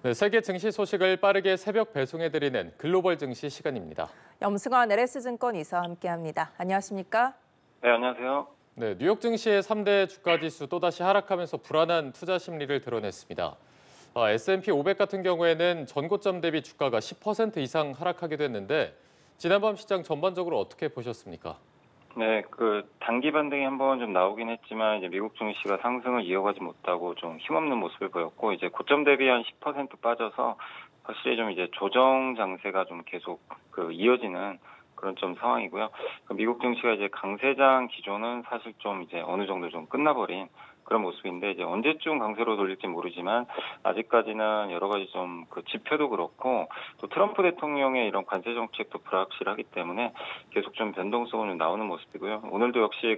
네, 세계 증시 소식을 빠르게 새벽 배송해드리는 글로벌 증시 시간입니다. 염승환 LS증권 이사와 함께합니다. 안녕하십니까? 네, 안녕하세요. 네, 뉴욕 증시의 3대 주가 지수 또다시 하락하면서 불안한 투자 심리를 드러냈습니다. S&P 500 같은 경우에는 전고점 대비 주가가 10% 이상 하락하기도 했는데 지난밤 시장 전반적으로 어떻게 보셨습니까? 네, 단기 반등이 한번 좀 나오긴 했지만 이제 미국 증시가 상승을 이어가지 못하고 좀 힘없는 모습을 보였고 이제 고점 대비 한 10% 빠져서 확실히 좀 이제 조정 장세가 좀 계속 이어지는 그런 좀 상황이고요. 미국 증시가 이제 강세장 기조는 사실 좀 이제 어느 정도 좀 끝나버린 그런 모습인데 이제 언제쯤 강세로 돌릴지 모르지만 아직까지는 여러 가지 좀 지표도 그렇고 또 트럼프 대통령의 이런 관세 정책도 불확실하기 때문에 계속 좀 변동성은 좀 나오는 모습이고요. 오늘도 역시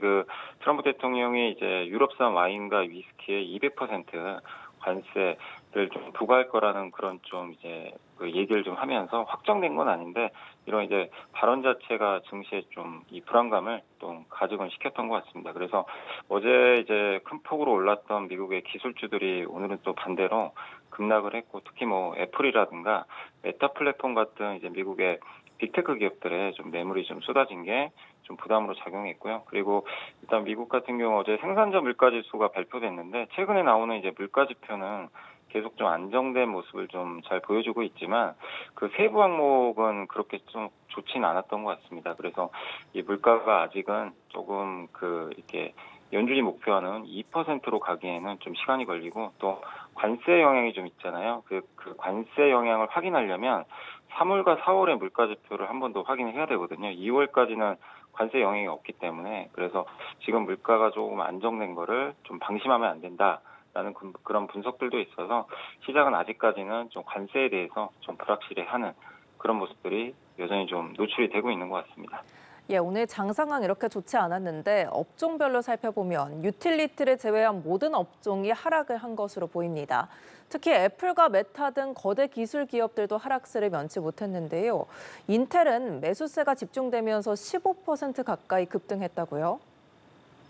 트럼프 대통령이 이제 유럽산 와인과 위스키에 200% 관세를 좀 부과할 거라는 그런 좀 이제 얘기를 좀 하면서 확정된 건 아닌데 이런 이제 발언 자체가 증시에 좀 이 불안감을 또 가중을 시켰던 것 같습니다. 그래서 어제 이제 큰 폭으로 올랐던 미국의 기술주들이 오늘은 또 반대로 급락을 했고 특히 뭐 애플이라든가 메타 플랫폼 같은 이제 미국의 빅테크 기업들에 좀 매물이 좀 쏟아진 게 좀 부담으로 작용했고요. 그리고 일단 미국 같은 경우 어제 생산자 물가 지수가 발표됐는데 최근에 나오는 이제 물가 지표는 계속 좀 안정된 모습을 좀 잘 보여주고 있지만 그 세부 항목은 그렇게 좀 좋지는 않았던 것 같습니다. 그래서 이 물가가 아직은 조금 이렇게 연준이 목표하는 2%로 가기에는 좀 시간이 걸리고 또 관세 영향이 좀 있잖아요. 그 관세 영향을 확인하려면 3월과 4월의 물가 지표를 한 번 더 확인을 해야 되거든요. 2월까지는 관세 영향이 없기 때문에 그래서 지금 물가가 조금 안정된 거를 좀 방심하면 안 된다라는 그런 분석들도 있어서 시장은 아직까지는 좀 관세에 대해서 좀 불확실해하는 그런 모습들이 여전히 좀 노출이 되고 있는 것 같습니다. 예, 오늘 장 상황 이렇게 좋지 않았는데 업종별로 살펴보면 유틸리티를 제외한 모든 업종이 하락을 한 것으로 보입니다. 특히 애플과 메타 등 거대 기술 기업들도 하락세를 면치 못했는데요. 인텔은 매수세가 집중되면서 15% 가까이 급등했다고요?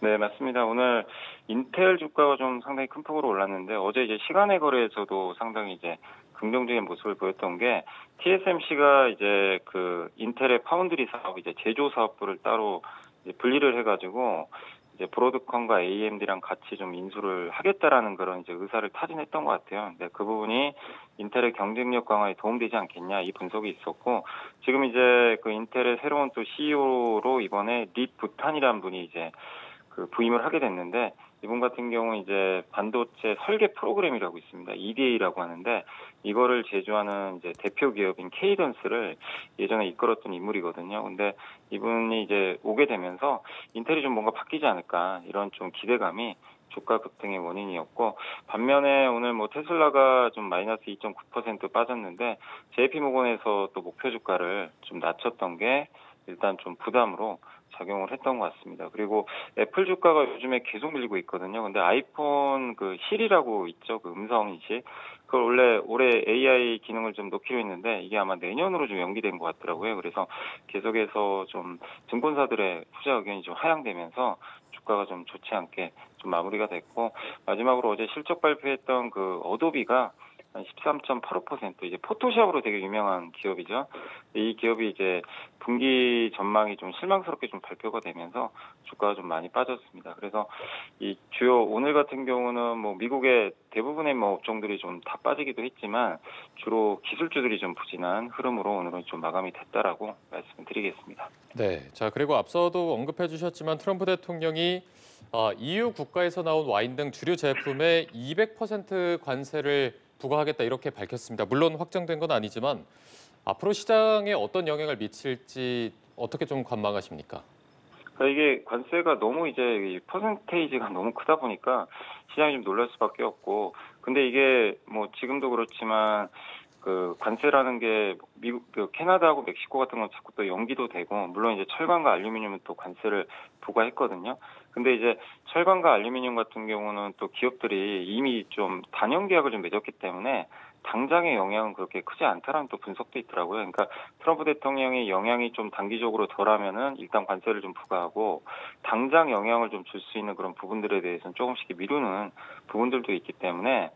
네, 맞습니다. 오늘 인텔 주가가 좀 상당히 큰 폭으로 올랐는데 어제 이제 시간의 거래에서도 상당히 이제 긍정적인 모습을 보였던 게 TSMC가 이제 인텔의 파운드리 사업 이제 제조 사업부를 따로 이제 분리를 해가지고 이제 브로드컴과 AMD랑 같이 좀 인수를 하겠다라는 그런 이제 의사를 타진했던 것 같아요. 근데 그 부분이 인텔의 경쟁력 강화에 도움되지 않겠냐 이 분석이 있었고 지금 이제 인텔의 새로운 또 CEO로 이번에 리 부탄이라는 분이 이제 부임을 하게 됐는데 이분 같은 경우 이제 반도체 설계 프로그램이라고 있습니다. EDA라고 하는데 이거를 제조하는 이제 대표 기업인 케이던스를 예전에 이끌었던 인물이거든요. 근데 이분이 이제 오게 되면서 인텔이 좀 뭔가 바뀌지 않을까 이런 좀 기대감이 주가 급등의 원인이었고 반면에 오늘 뭐 테슬라가 좀 마이너스 2.9% 빠졌는데 JP모건에서 또 목표 주가를 좀 낮췄던 게 일단 좀 부담으로 작용을 했던 것 같습니다. 그리고 애플 주가가 요즘에 계속 밀리고 있거든요. 근데 아이폰 실이라고 있죠. 음성 인식. 그걸 원래 올해 AI 기능을 좀 놓기로 했는데 이게 아마 내년으로 좀 연기된 것 같더라고요. 그래서 계속해서 좀 증권사들의 투자 의견이 좀 하향되면서 주가가 좀 좋지 않게 좀 마무리가 됐고 마지막으로 어제 실적 발표했던 어도비가 한 13.85% 이제 포토샵으로 되게 유명한 기업이죠. 이 기업이 이제 분기 전망이 좀 실망스럽게 좀 발표가 되면서 주가가 좀 많이 빠졌습니다. 그래서 이 주요 오늘 같은 경우는 뭐 미국의 대부분의 뭐 업종들이 좀 다 빠지기도 했지만 주로 기술주들이 좀 부진한 흐름으로 오늘은 좀 마감이 됐다라고 말씀을 드리겠습니다. 네, 자 그리고 앞서도 언급해 주셨지만 트럼프 대통령이 EU 국가에서 나온 와인 등 주류 제품에 200% 관세를 부과하겠다 이렇게 밝혔습니다. 물론 확정된 건 아니지만 앞으로 시장에 어떤 영향을 미칠지 어떻게 좀 관망하십니까? 이게 관세가 너무 이제 이 퍼센테이지가 너무 크다 보니까 시장이 좀 놀랄 수밖에 없고 근데 이게 뭐 지금도 그렇지만 관세라는 게 미국 캐나다하고 멕시코 같은 건 자꾸 또 연기도 되고 물론 이제 철강과 알루미늄은 또 관세를 부과했거든요. 근데 이제 철강과 알루미늄 같은 경우는 또 기업들이 이미 좀 단연 계약을 좀 맺었기 때문에 당장의 영향은 그렇게 크지 않다라는 또 분석도 있더라고요. 그러니까 트럼프 대통령이 영향이 좀 단기적으로 덜하면은 일단 관세를 좀 부과하고 당장 영향을 좀 줄 수 있는 그런 부분들에 대해서는 조금씩 미루는 부분들도 있기 때문에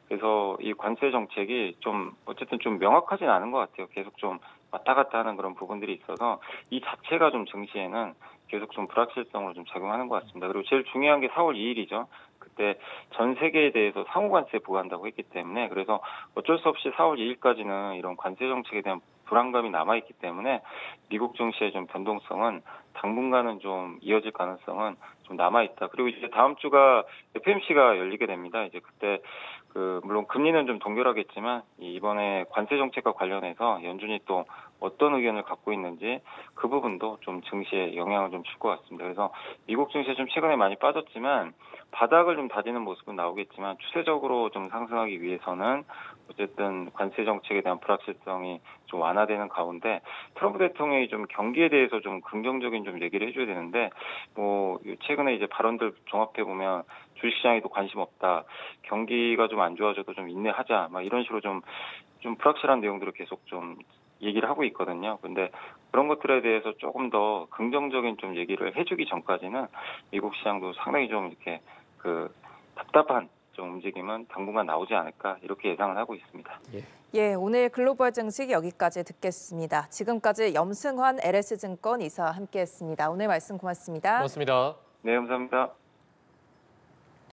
그래서 이 관세 정책이 좀 어쨌든 좀 명확하진 않은 것 같아요. 계속 좀 왔다 갔다 하는 그런 부분들이 있어서 이 자체가 좀 증시에는 계속 좀 불확실성으로 좀 작용하는 것 같습니다. 그리고 제일 중요한 게 4월 2일이죠. 그때 전 세계에 대해서 상호 관세 부과한다고 했기 때문에 그래서 어쩔 수 없이 4월 2일까지는 이런 관세 정책에 대한 불안감이 남아있기 때문에 미국 증시의 좀 변동성은 당분간은 좀 이어질 가능성은 좀 남아있다. 그리고 이제 다음 주가 FOMC가 열리게 됩니다. 이제 그때 물론 금리는 좀 동결하겠지만 이번에 관세 정책과 관련해서 연준이 또 어떤 의견을 갖고 있는지 그 부분도 좀 증시에 영향을 좀 줄 것 같습니다. 그래서 미국 증시 좀 최근에 많이 빠졌지만 바닥을 좀 다지는 모습은 나오겠지만 추세적으로 좀 상승하기 위해서는 어쨌든 관세 정책에 대한 불확실성이 좀 완화되는 가운데 트럼프 대통령이 좀 경기에 대해서 좀 긍정적인 좀 얘기를 해줘야 되는데 뭐 최근에 이제 발언들 종합해 보면 주식시장에도 관심 없다, 경기가 좀 안 좋아져도 좀 인내하자, 막 이런 식으로 좀 불확실한 내용들을 계속 좀 얘기를 하고 있거든요. 근데 그런 것들에 대해서 조금 더 긍정적인 좀 얘기를 해주기 전까지는 미국 시장도 상당히 좀 이렇게 답답한 좀 움직임은 당분간 나오지 않을까 이렇게 예상을 하고 있습니다. 예, 오늘 글로벌 증시 여기까지 듣겠습니다. 지금까지 염승환 LS증권 이사와 함께했습니다. 오늘 말씀 고맙습니다. 고맙습니다. 네, 감사합니다.